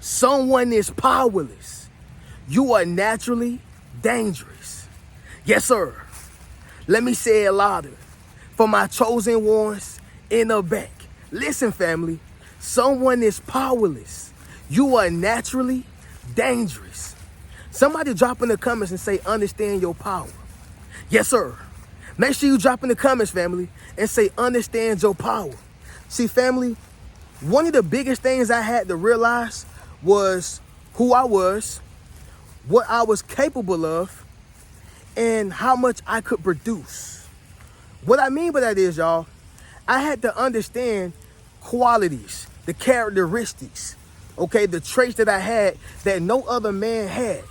Someone is powerless. You are naturally dangerous. Yes, sir. Let me say it louder. For my chosen ones in the back. Listen, family. Someone is powerless. You are naturally dangerous. Somebody drop in the comments and say, understand your power. Yes, sir. Make sure you drop in the comments, family, and say, understand your power. See, family, one of the biggest things I had to realize was who I was, what I was capable of, and how much I could produce. What I mean by that is, y'all, I had to understand qualities, the characteristics, okay, the traits that I had that no other man had,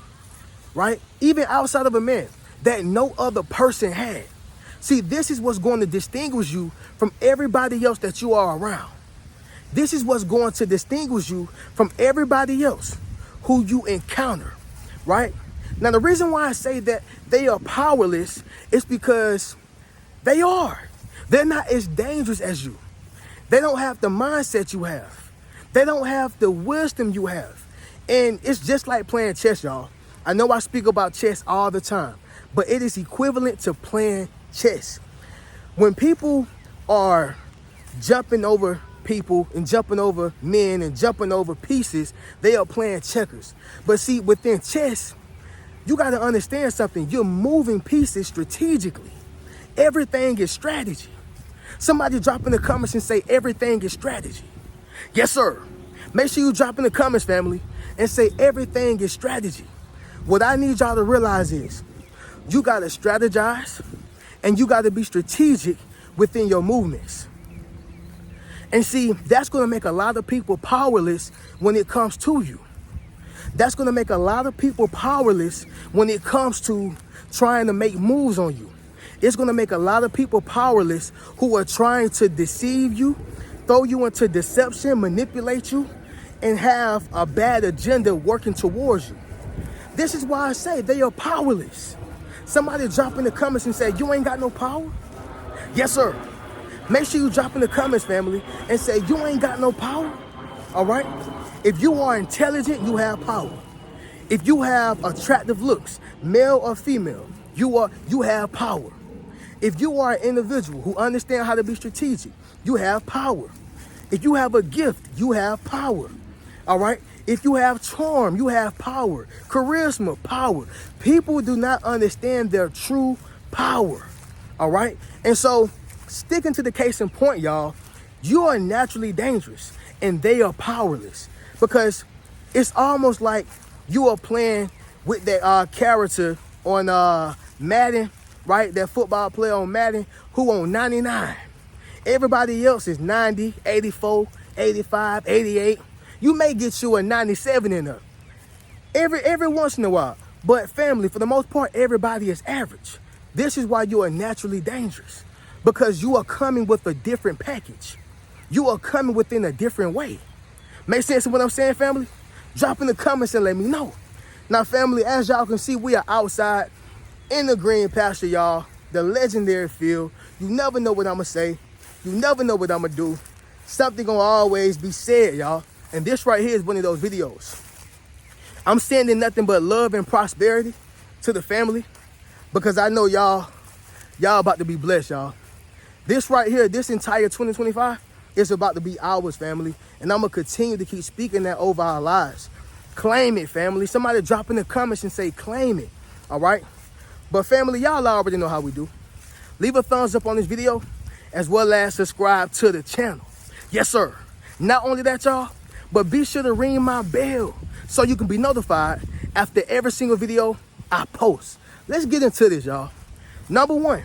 right? Even outside of a man, that no other person had. See, this is what's going to distinguish you from everybody else that you are around. This is what's going to distinguish you from everybody else who you encounter, right? Now, the reason why I say that they are powerless is because they are. They're not as dangerous as you. They don't have the mindset you have. They don't have the wisdom you have. And it's just like playing chess, y'all. I know I speak about chess all the time, but it is equivalent to playing chess. When people are jumping over people and jumping over men and jumping over pieces, they are playing checkers. But see, within chess, you got to understand something. You're moving pieces strategically. Everything is strategy. Somebody drop in the comments and say everything is strategy. Yes, sir. Make sure you drop in the comments, family, and say everything is strategy. What I need y'all to realize is you got to strategize and you got to be strategic within your movements. And see, that's going to make a lot of people powerless when it comes to you. That's going to make a lot of people powerless when it comes to trying to make moves on you. It's going to make a lot of people powerless who are trying to deceive you, throw you into deception, manipulate you, and have a bad agenda working towards you. This is why I say they are powerless. Somebody drop in the comments and say, you ain't got no power? Yes, sir. Make sure you drop in the comments, family, and say, you ain't got no power, all right? If you are intelligent, you have power. If you have attractive looks, male or female, you have power. If you are an individual who understands how to be strategic, you have power. If you have a gift, you have power, all right? If you have charm, you have power. Charisma, power. People do not understand their true power, all right? And so, sticking to the case in point, y'all, you are naturally dangerous and they are powerless because it's almost like you are playing with that character on Madden, right? That football player on Madden who on 99. Everybody else is 90, 84, 85, 88. You may get you a 97 in there every once in a while. But family, for the most part, everybody is average. This is why you are naturally dangerous. Because you are coming with a different package. You are coming within a different way. Make sense of what I'm saying, family? Drop in the comments and let me know. Now, family, as y'all can see, we are outside in the green pasture, y'all. The legendary field. You never know what I'm going to say. You never know what I'm going to do. Something going to always be said, y'all. And this right here is one of those videos. I'm sending nothing but love and prosperity to the family because I know y'all about to be blessed, y'all. This right here, this entire 2025 is about to be ours, family. And I'm going to continue to keep speaking that over our lives. Claim it, family. Somebody drop in the comments and say, claim it. All right? But family, y'all already know how we do. Leave a thumbs up on this video as well as subscribe to the channel. Yes, sir. Not only that, y'all, but be sure to ring my bell so you can be notified after every single video I post. Let's get into this, y'all. Number one.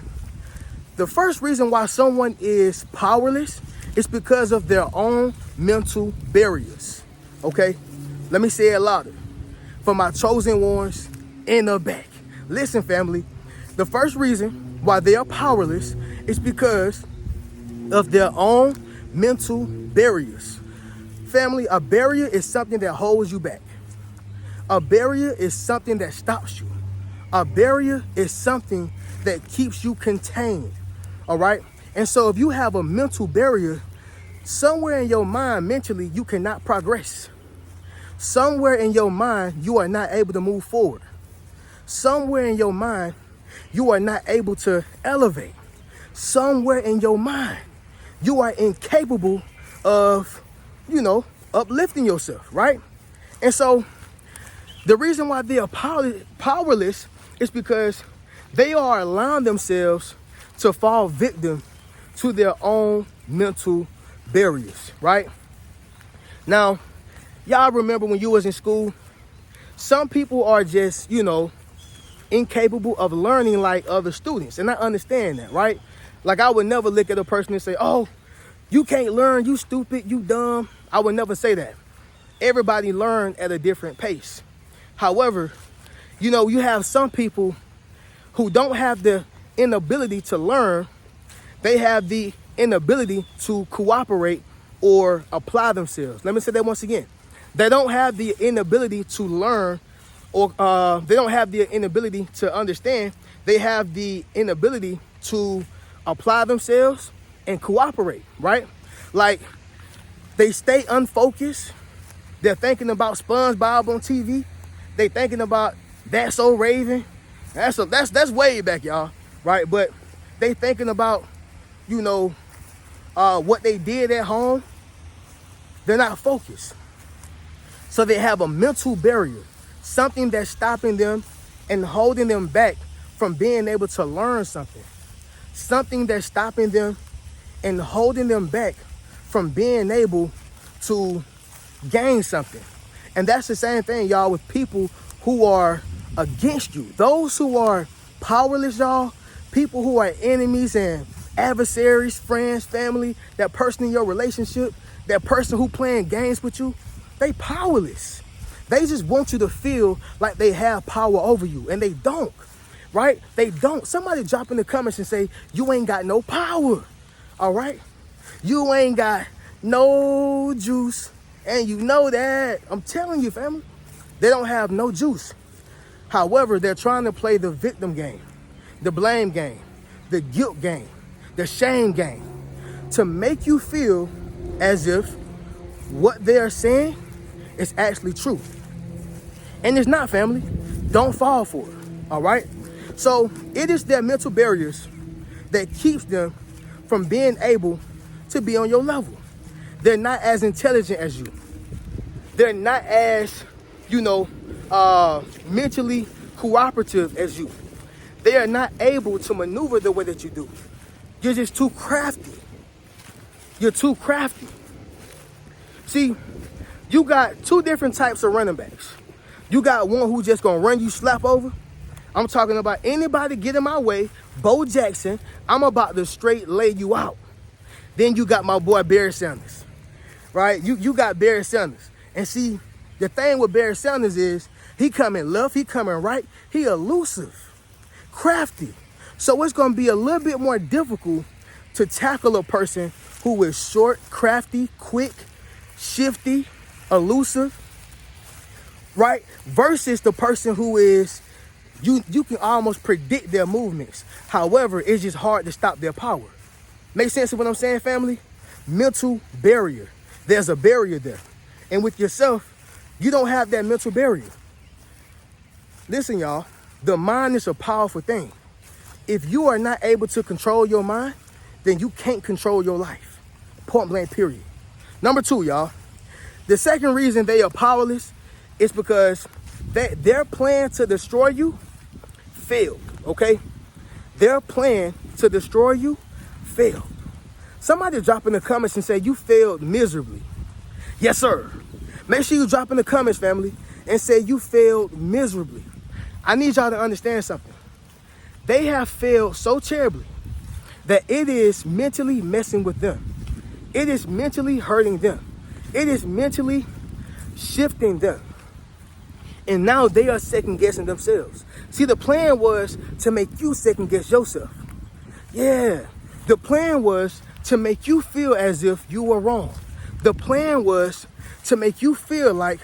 The first reason why someone is powerless is because of their own mental barriers, okay? Let me say it louder. For my chosen ones in the back. Listen, family, the first reason why they are powerless is because of their own mental barriers. Family, a barrier is something that holds you back. A barrier is something that stops you. A barrier is something that keeps you contained. All right. And so if you have a mental barrier, somewhere in your mind mentally, you cannot progress. Somewhere in your mind, you are not able to move forward. Somewhere in your mind, you are not able to elevate. Somewhere in your mind, you are incapable of, uplifting yourself, right? And so the reason why they are powerless is because they are allowing themselves to fall victim to their own mental barriers, right? Now, y'all remember when you was in school, some people are just, incapable of learning like other students. And I understand that, right? Like I would never look at a person and say, oh, you can't learn, you stupid, you dumb. I would never say that. Everybody learn at a different pace. However, you have some people who don't have the inability to learn. They have the inability to cooperate or apply themselves. Let me say that once again. They don't have the inability to learn, or they don't have the inability to understand. They have the inability to apply themselves and cooperate, right? Like they stay unfocused. They're thinking about SpongeBob on TV. They thinking about That's So Raven. That's way back, y'all, right? But they thinking about, what they did at home. They're not focused. So they have a mental barrier, something that's stopping them and holding them back from being able to learn something. Something that's stopping them and holding them back from being able to gain something. And that's the same thing, y'all, with people who are against you. Those who are powerless, y'all, people who are enemies and adversaries, friends, family, that person in your relationship, that person who playing games with you, they powerless. They just want you to feel like they have power over you, and they don't, right? They don't. Somebody drop in the comments and say, you ain't got no power, all right? You ain't got no juice, and you know that. I'm telling you, family, they don't have no juice. However, they're trying to play the victim game, the blame game, the guilt game, the shame game, to make you feel as if what they're saying is actually true. And it's not, family. Don't fall for it, all right? So it is their mental barriers that keeps them from being able to be on your level. They're not as intelligent as you. They're not as, mentally cooperative as you. They are not able to maneuver the way that you do. You're just too crafty. You're too crafty. See, you got two different types of running backs. You got one who just gonna run you slap over. I'm talking about anybody get in my way, Bo Jackson, I'm about to straight lay you out. Then you got my boy Barry Sanders, right? You got Barry Sanders. And see, the thing with Barry Sanders is he coming left, he coming right, he elusive, crafty. So it's gonna be a little bit more difficult to tackle a person who is short, crafty, quick, shifty, elusive, right? Versus the person who is, you can almost predict their movements. However, it's just hard to stop their power. Make sense of what I'm saying, family? Mental barrier. There's a barrier there. And with yourself, you don't have that mental barrier. Listen, y'all, the mind is a powerful thing. If you are not able to control your mind, then you can't control your life. Point blank, period. Number two, y'all. The second reason they are powerless is because their plan to destroy you failed, okay? Their plan to destroy you failed. Somebody drop in the comments and say you failed miserably. Yes, sir. Make sure you drop in the comments, family, and say you failed miserably. I need y'all to understand something. They have failed so terribly that it is mentally messing with them. It is mentally hurting them. It is mentally shifting them. And now they are second guessing themselves. See, the plan was to make you second guess yourself. Yeah, the plan was to make you feel as if you were wrong. The plan was to make you feel like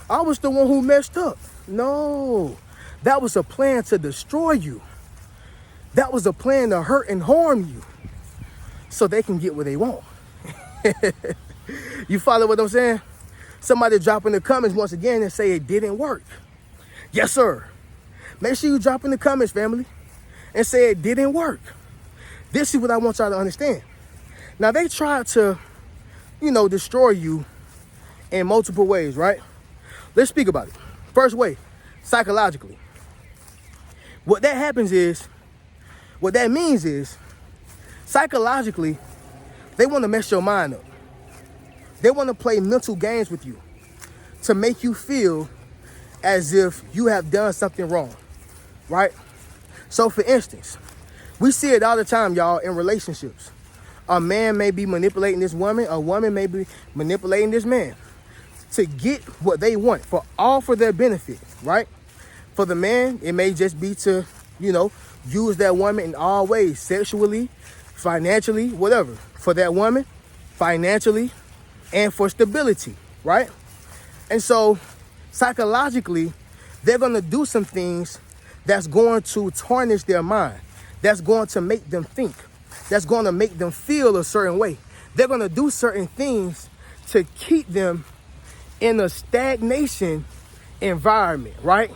I was the one who messed up. No, that was a plan to destroy you. That was a plan to hurt and harm you so they can get what they want. You follow what I'm saying? Somebody drop in the comments once again and say it didn't work. Yes, sir. Make sure you drop in the comments, family, and say it didn't work. This is what I want y'all to understand. Now, they tried to, destroy you in multiple ways, right? Let's speak about it. First way, psychologically. What that means is, psychologically, they want to mess your mind up. They want to play mental games with you to make you feel as if you have done something wrong, right? So, for instance, we see it all the time, y'all, in relationships. A man may be manipulating this woman. A woman may be manipulating this man to get what they want, for their benefit, right? For the man, it may just be to, use that woman in all ways, sexually, financially, whatever. For that woman, financially, and for stability, right? And so, psychologically, they're going to do some things that's going to tarnish their mind, that's going to make them think, that's going to make them feel a certain way. They're going to do certain things to keep them in a stagnation environment, right?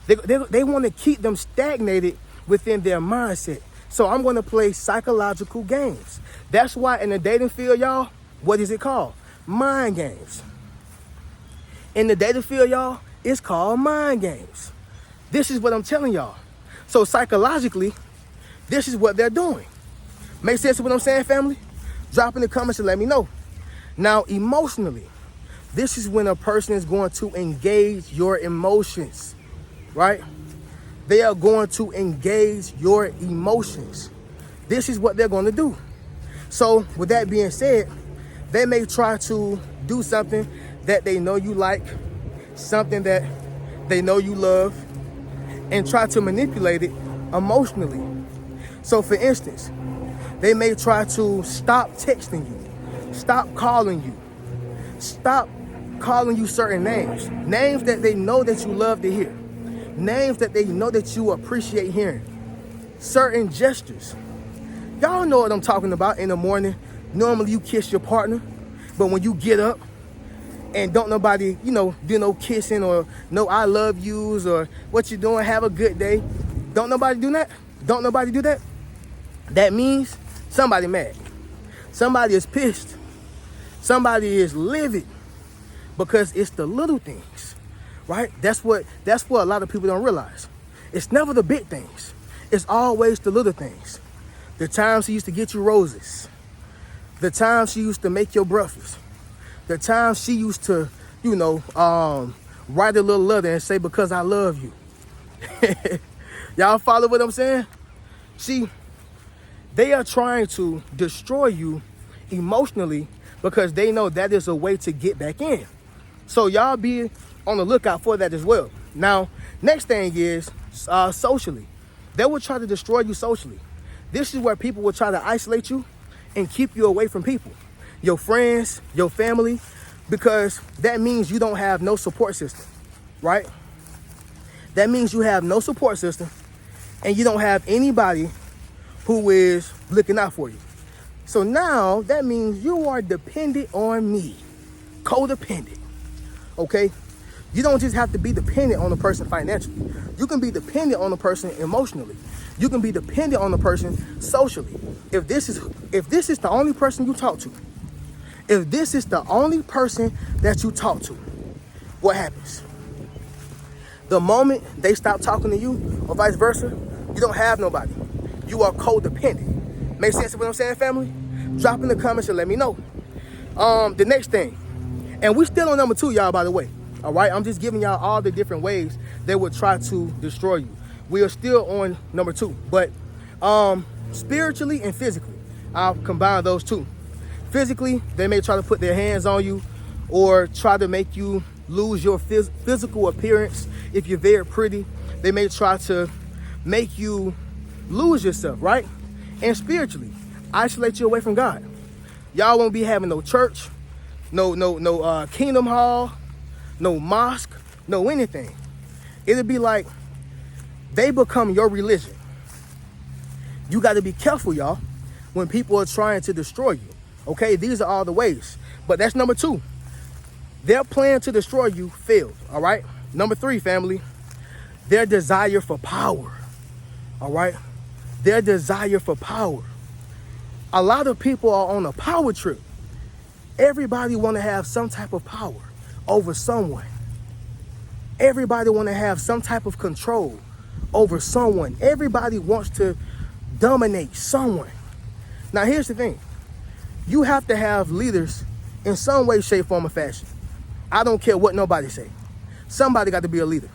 They want to keep them stagnated within their mindset. So I'm going to play psychological games. That's why in the dating field, y'all, what is it called? Mind games. In the dating field, y'all, it's called mind games. This is what I'm telling y'all. So psychologically, this is what they're doing. Make sense of what I'm saying, family? Drop in the comments and let me know. Now, emotionally, this is when a person is going to engage your emotions, right? They are going to engage your emotions. This is what they're going to do. So with that being said, they may try to do something that they know you like, something that they know you love, and try to manipulate it emotionally. So for instance, they may try to stop texting you, stop calling you, stop calling you certain names that they know that you love to hear, names that they know that you appreciate hearing, certain gestures. Y'all know what I'm talking about. In the morning, normally you kiss your partner, but when you get up and don't nobody, do no kissing or no I love yous or what you doing, have a good day. Don't nobody do that? Don't nobody do that? That means somebody mad. Somebody is pissed. Somebody is livid because it's the little things, right? That's what a lot of people don't realize. It's never the big things. It's always the little things. The time she used to get you roses. The time she used to make your breakfast. The time she used to, write a little letter and say, because I love you. Y'all follow what I'm saying? See, they are trying to destroy you emotionally because they know that is a way to get back in. So y'all be on the lookout for that as well. Now, next thing is socially. They will try to destroy you socially. This is where people will try to isolate you and keep you away from people, your friends, your family, because that means you don't have no support system, right? That means you have no support system and you don't have anybody who is looking out for you. So now that means you are dependent on me, codependent, okay? You don't just have to be dependent on a person financially. You can be dependent on a person emotionally. You can be dependent on a person socially. If this is the only person you talk to, if this is the only person that you talk to, what happens? The moment they stop talking to you or vice versa, you don't have nobody. You are codependent. Make sense of what I'm saying, family? Drop in the comments and let me know. The next thing, and we still on number 2, y'all, by the way. All right, I'm just giving y'all all the different ways they would try to destroy you. We are still on number 2, but spiritually and physically, I'll combine those two. Physically, they may try to put their hands on you or try to make you lose your physical appearance. If you're very pretty, they may try to make you lose yourself, right? And spiritually, isolate you away from God. Y'all won't be having no church, no kingdom hall, no mosque, no anything. It'll be like they become your religion. You got to be careful, y'all, when people are trying to destroy you. Okay, these are all the ways. But that's number 2. Their plan to destroy you failed, all right? Number 3, family, their desire for power, all right? Their desire for power. A lot of people are on a power trip. Everybody want to have some type of power over someone. Everybody want to have some type of control over someone. Everybody wants to dominate someone. Now, here's the thing. You have to have leaders in some way, shape, form, or fashion. I don't care what nobody say. Somebody got to be a leader.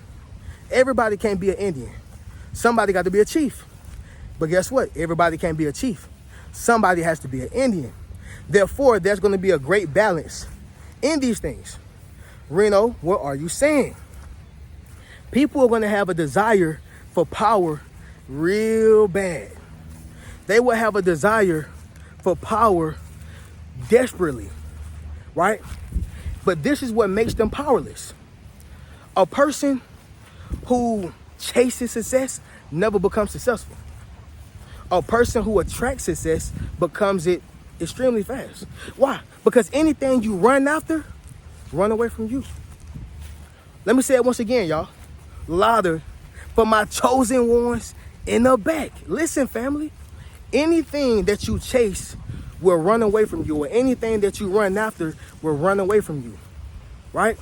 Everybody can't be an Indian. Somebody got to be a chief. But guess what? Everybody can't be a chief. Somebody has to be an Indian. Therefore, there's going to be a great balance in these things. Reno, what are you saying? People are going to have a desire for power real bad. They will have a desire for power desperately, right? But this is what makes them powerless. A person who chases success never becomes successful. A person who attracts success becomes it extremely fast. Why? Because anything you run after, run away from you. Let me say it once again, y'all. Louder for my chosen ones in the back. Listen, family. Anything that you chase will run away from you, or anything that you run after will run away from you, right?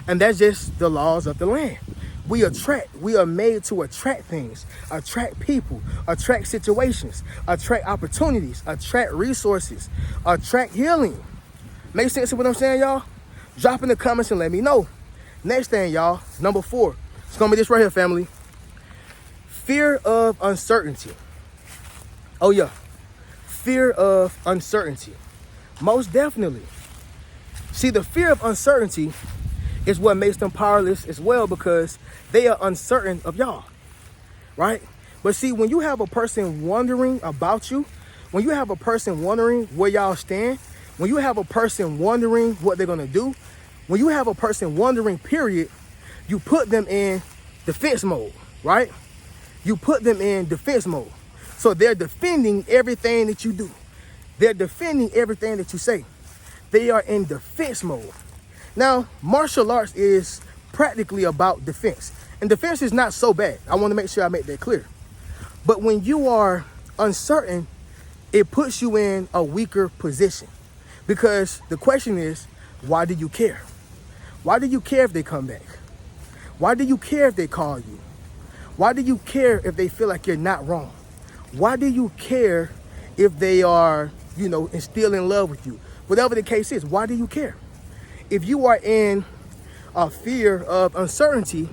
And that's just the laws of the land. We are made to attract things, attract people, attract situations, attract opportunities, attract resources, attract healing. Make sense of what I'm saying, y'all? Drop in the comments and let me know. Next thing, y'all, number 4. It's gonna be this right here, family. Fear of uncertainty. Oh yeah, fear of uncertainty. Most definitely. See, the fear of uncertainty is what makes them powerless as well, because they are uncertain of y'all, right? But see, when you have a person wondering about you, when you have a person wondering where y'all stand, when you have a person wondering what they're gonna do, when you have a person wondering, period, you put them in defense mode, right? You put them in defense mode. So they're defending everything that you do. They're defending everything that you say. They are in defense mode. Now, martial arts is practically about defense. And defense is not so bad. I want to make sure I make that clear. But when you are uncertain, it puts you in a weaker position. Because the question is, why do you care? Why do you care if they come back? Why do you care if they call you? Why do you care if they feel like you're not wrong? Why do you care if they are, still in love with you? Whatever the case is, why do you care? If you are in a fear of uncertainty,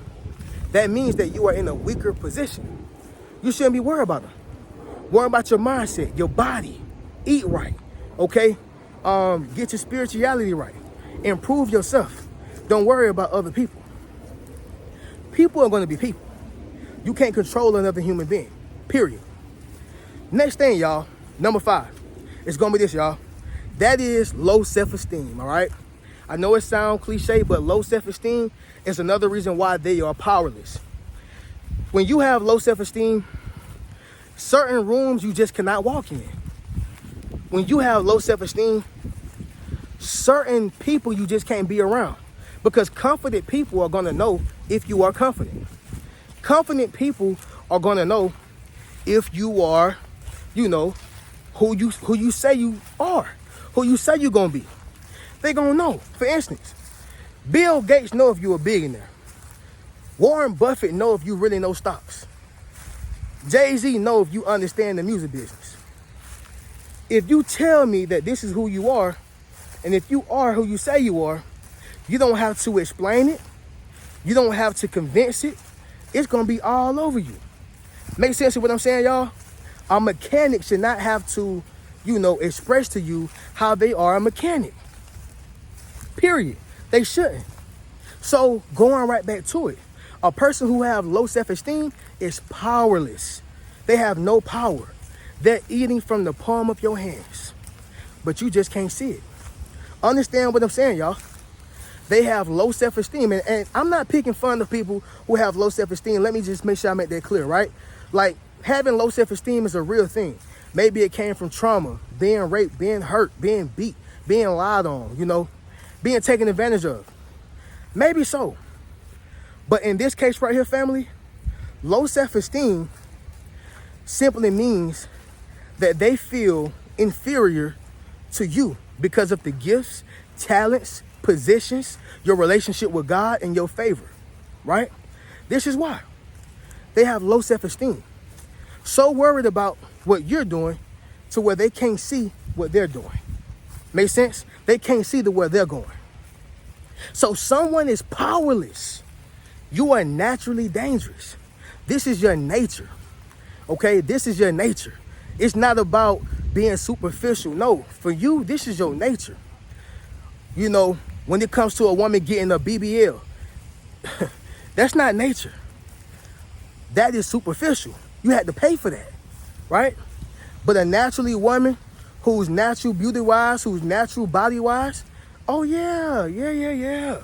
that means that you are in a weaker position. You shouldn't be worried about them. Worry about your mindset, your body. Eat right, okay? Get your spirituality right. Improve yourself. Don't worry about other people. People are going to be people. You can't control another human being, period. Next thing, y'all, number 5. It's going to be this, y'all. That is low self-esteem, all right? I know it sounds cliche, but low self-esteem is another reason why they are powerless. When you have low self-esteem, certain rooms you just cannot walk in. When you have low self-esteem, certain people you just can't be around, because confident people are going to know if you are confident. Confident people are going to know if you are, who you say you are, who you say you're going to be. They're going to know. For instance, Bill Gates know if you're a billionaire. Warren Buffett know if you really know stocks. Jay-Z know if you understand the music business. If you tell me that this is who you are, and if you are who you say you are, you don't have to explain it. You don't have to convince it. It's going to be all over you. Make sense of what I'm saying, y'all? A mechanic should not have to, express to you how they are a mechanic. Period. They shouldn't. So going right back to it, a person who have low self-esteem is powerless. They have no power. They're eating from the palm of your hands, but you just can't see it. Understand what I'm saying, y'all? They have low self-esteem, and I'm not picking fun of people who have low self-esteem. Let me just make sure I make that clear, right? Like, having low self-esteem is a real thing. Maybe it came from trauma, being raped, being hurt, being beat, being lied on, being taken advantage of. Maybe so. But in this case right here, family, low self-esteem simply means that they feel inferior to you because of the gifts, talents, positions, your relationship with God, and your favor, right? This is why they have low self-esteem. So worried about what you're doing to where they can't see what they're doing. Make sense? They can't see where they're going. So someone is powerless. You are naturally dangerous. This is your nature. Okay? This is your nature. It's not about being superficial. No, for you, this is your nature. You know, when it comes to a woman getting a BBL, that's not nature. That is superficial. You had to pay for that, right? But a naturally woman who's natural beauty-wise, who's natural body-wise, oh yeah.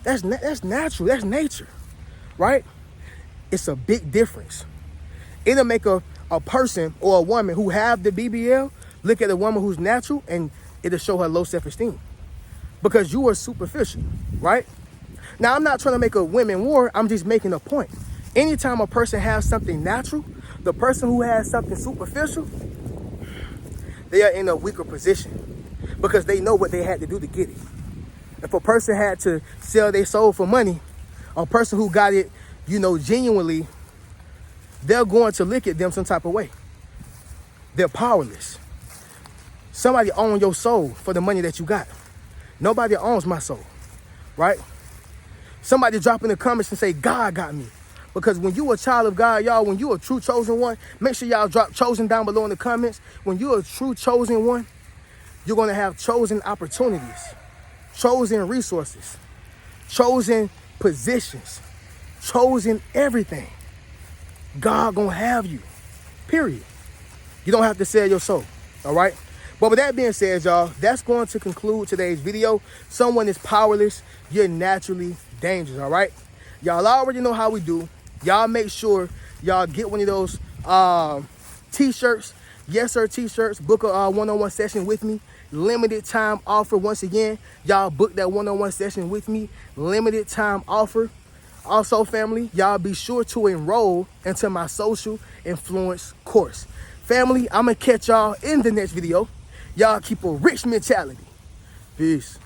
That's natural, that's nature, right? It's a big difference. It'll make a person or a woman who have the BBL look at a woman who's natural, and it'll show her low self-esteem because you are superficial, right? Now, I'm not trying to make a women war. I'm just making a point. Anytime a person has something natural, the person who has something superficial, they are in a weaker position because they know what they had to do to get it. If a person had to sell their soul for money, a person who got it, genuinely, they're going to look at them some type of way. They're powerless. Somebody owns your soul for the money that you got. Nobody owns my soul, right? Somebody drop in the comments and say, God got me. Because when you a child of God, y'all, when you a true chosen one, make sure y'all drop chosen down below in the comments. When you're a true chosen one, you're going to have chosen opportunities, chosen resources, chosen positions, chosen everything. God gonna have you, period. You don't have to sell your soul, all right? But with that being said, y'all, that's going to conclude today's video. Someone is powerless. You're naturally dangerous, all right? Y'all already know how we do. Y'all make sure y'all get one of those t-shirts. Yes, sir, t-shirts. Book a one-on-one session with me. Limited time offer. Once again, y'all book that one-on-one session with me. Limited time offer. Also, family, y'all be sure to enroll into my social influence course. Family, I'm going to catch y'all in the next video. Y'all keep a rich mentality. Peace.